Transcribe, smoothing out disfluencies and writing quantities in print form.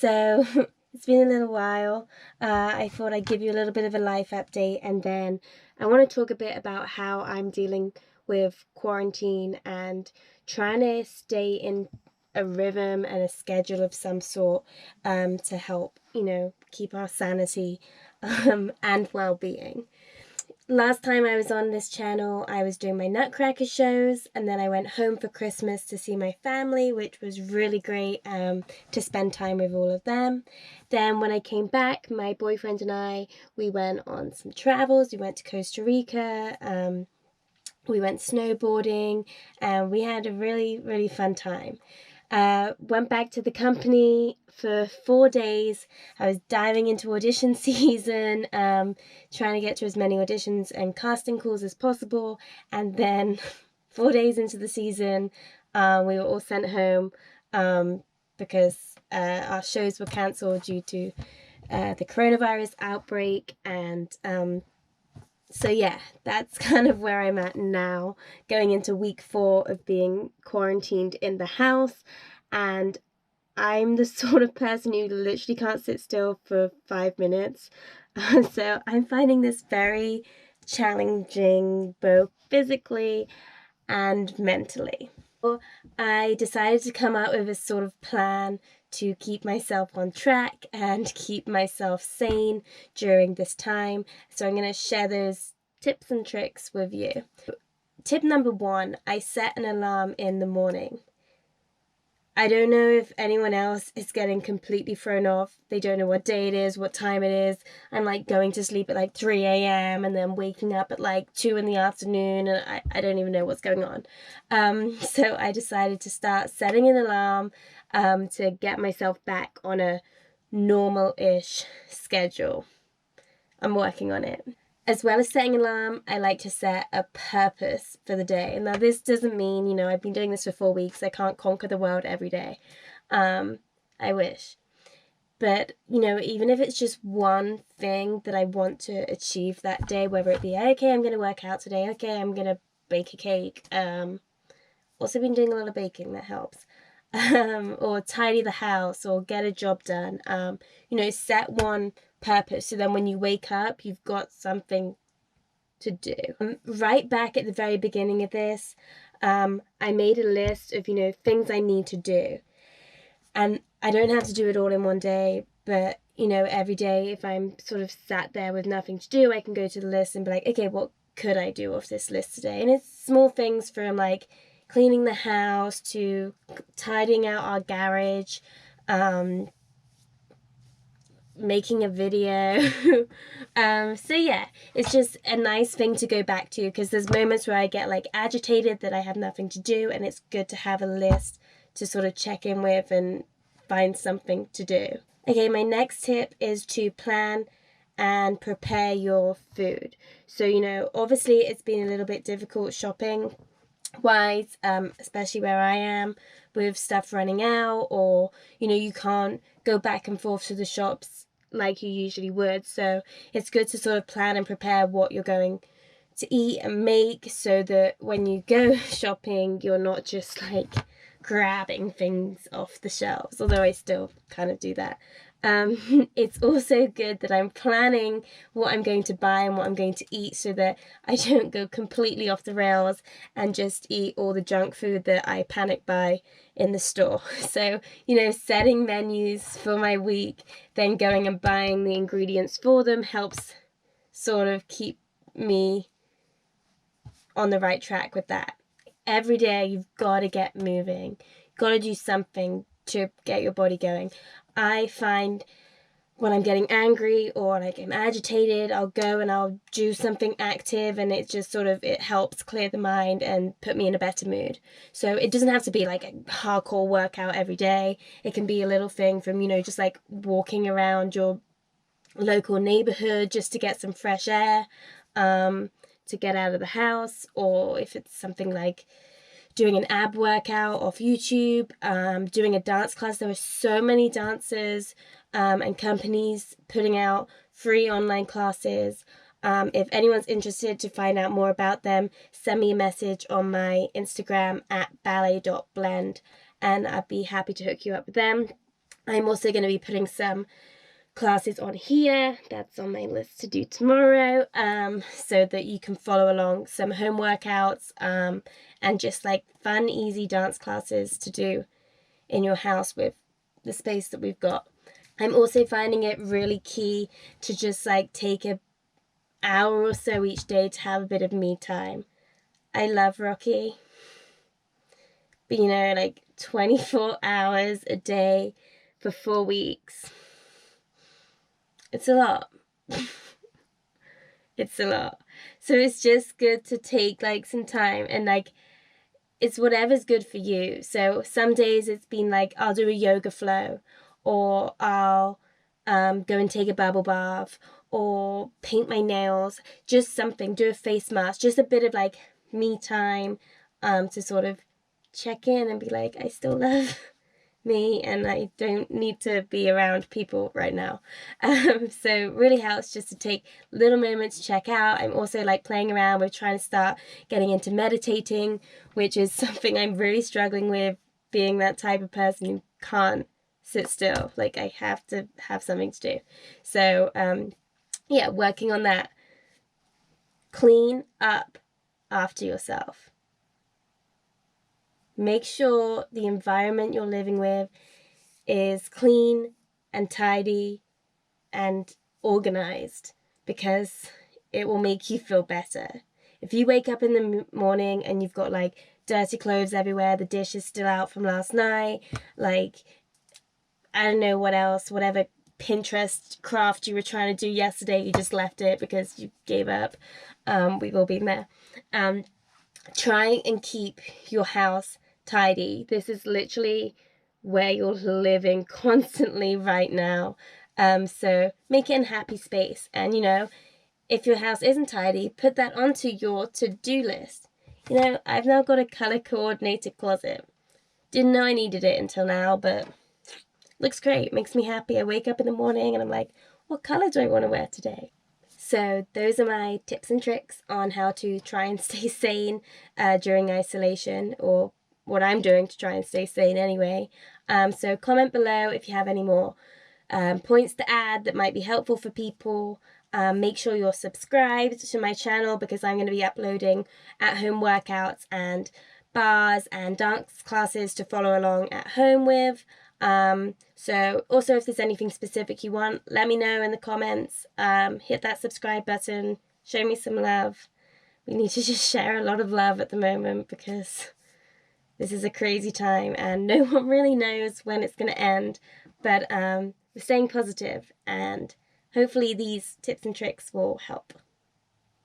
So it's been a little while. I thought I'd give you a little bit of a life update, and then I want to talk a bit about how I'm dealing with quarantine and trying to stay in a rhythm and a schedule of some sort to help, keep our sanity and well-being. Last time I was on this channel, I was doing my Nutcracker shows, and then I went home for Christmas to see my family, which was really great to spend time with all of them. Then when I came back, my boyfriend and I, we went on some travels. We went to Costa Rica, we went snowboarding, and we had a really, really fun time. Went back to the company for 4 days. I was diving into audition season, trying to get to as many auditions and casting calls as possible. And then 4 days into the season, we were all sent home because our shows were cancelled due to the coronavirus outbreak. And so yeah, that's kind of where I'm at now, going into week 4 of being quarantined in the house. And I'm the sort of person who literally can't sit still for 5 minutes. So I'm finding this very challenging, both physically and mentally. I decided to come out with a sort of plan to keep myself on track and keep myself sane during this time. So I'm going to share those tips and tricks with you. Tip number 1, I set an alarm in the morning. I don't know if anyone else is getting completely thrown off. They don't know what day it is, what time it is. I'm like going to sleep at like 3 a.m. and then waking up at like 2 in the afternoon, and I don't even know what's going on. So I decided to start setting an alarm to get myself back on a normal-ish schedule. I'm working on it. As well as setting an alarm, I like to set a purpose for the day. Now, this doesn't mean, I've been doing this for 4 weeks. I can't conquer the world every day. I wish. But, even if it's just one thing that I want to achieve that day, whether it be, okay, I'm going to work out today. Okay, I'm going to bake a cake. Also been doing a lot of baking. That helps. Or tidy the house or get a job done. Set one purpose, so then when you wake up, you've got something to do. Right back at the very beginning of this, I made a list of, things I need to do. And I don't have to do it all in one day, but, every day if I'm sort of sat there with nothing to do, I can go to the list and be like, okay, what could I do off this list today? And it's small things from like cleaning the house to tidying out our garage, making a video. So yeah, it's just a nice thing to go back to, because there's moments where I get like agitated that I have nothing to do, and it's good to have a list to sort of check in with and find something to do. Okay, my next tip is to plan and prepare your food. So, obviously it's been a little bit difficult shopping wise, especially where I am, with stuff running out, or you can't go back and forth to the shops like you usually would. So it's good to sort of plan and prepare what you're going to eat and make, so that when you go shopping, you're not just like grabbing things off the shelves, although I still kind of do that. It's also good that I'm planning what I'm going to buy and what I'm going to eat, so that I don't go completely off the rails and just eat all the junk food that I panic buy in the store. So, setting menus for my week, then going and buying the ingredients for them helps sort of keep me on the right track with that. Every day you've got to get moving. You've got to do something to get your body going. I find when I'm getting angry or like I'm agitated, I'll go and I'll do something active, and it just sort of, it helps clear the mind and put me in a better mood. So it doesn't have to be like a hardcore workout every day. It can be a little thing from, just like walking around your local neighborhood just to get some fresh air, to get out of the house, or if it's something like doing an ab workout off YouTube, doing a dance class. There are so many dancers and companies putting out free online classes. If anyone's interested to find out more about them, send me a message on my Instagram at ballet.blend, and I'd be happy to hook you up with them. I'm also going to be putting some classes on here. That's on my list to do tomorrow, so that you can follow along, some home workouts, and just like fun, easy dance classes to do in your house with the space that we've got. I'm also finding it really key to just like take an hour or so each day to have a bit of me time. I love Rocky, but you know, like 24 hours a day for 4 weeks. It's a lot. It's a lot. So it's just good to take like some time, and like it's whatever's good for you. So some days it's been like I'll do a yoga flow, or I'll go and take a bubble bath, or paint my nails, just something, do a face mask, just a bit of like me time, to sort of check in and be like, I still love me and I don't need to be around people right now. So really helps just to take little moments to check out. I'm also like playing around with trying to start getting into meditating, which is something I'm really struggling with, being that type of person who can't sit still. Like I have to have something to do. So yeah, working on that. Clean up after yourself. Make sure the environment you're living with is clean and tidy and organized, because it will make you feel better. If you wake up in the morning and you've got like dirty clothes everywhere, the dish is still out from last night, like I don't know what else, whatever Pinterest craft you were trying to do yesterday, you just left it because you gave up. We've all been there. Try and keep your house tidy. This is literally where you're living constantly right now. So make it a happy space. And, you know, if your house isn't tidy, put that onto your to-do list. You know, I've now got a color-coordinated closet. Didn't know I needed it until now, but looks great. Makes me happy. I wake up in the morning and I'm like, what color do I want to wear today? So those are my tips and tricks on how to try and stay sane during isolation, or what I'm doing to try and stay sane anyway. So comment below if you have any more points to add that might be helpful for people. Make sure you're subscribed to my channel, because I'm going to be uploading at-home workouts and bars and dance classes to follow along at home with. So also if there's anything specific you want, let me know in the comments. Hit that subscribe button, show me some love. We need to just share a lot of love at the moment, because this is a crazy time and no one really knows when it's going to end. But we're staying positive, and hopefully these tips and tricks will help.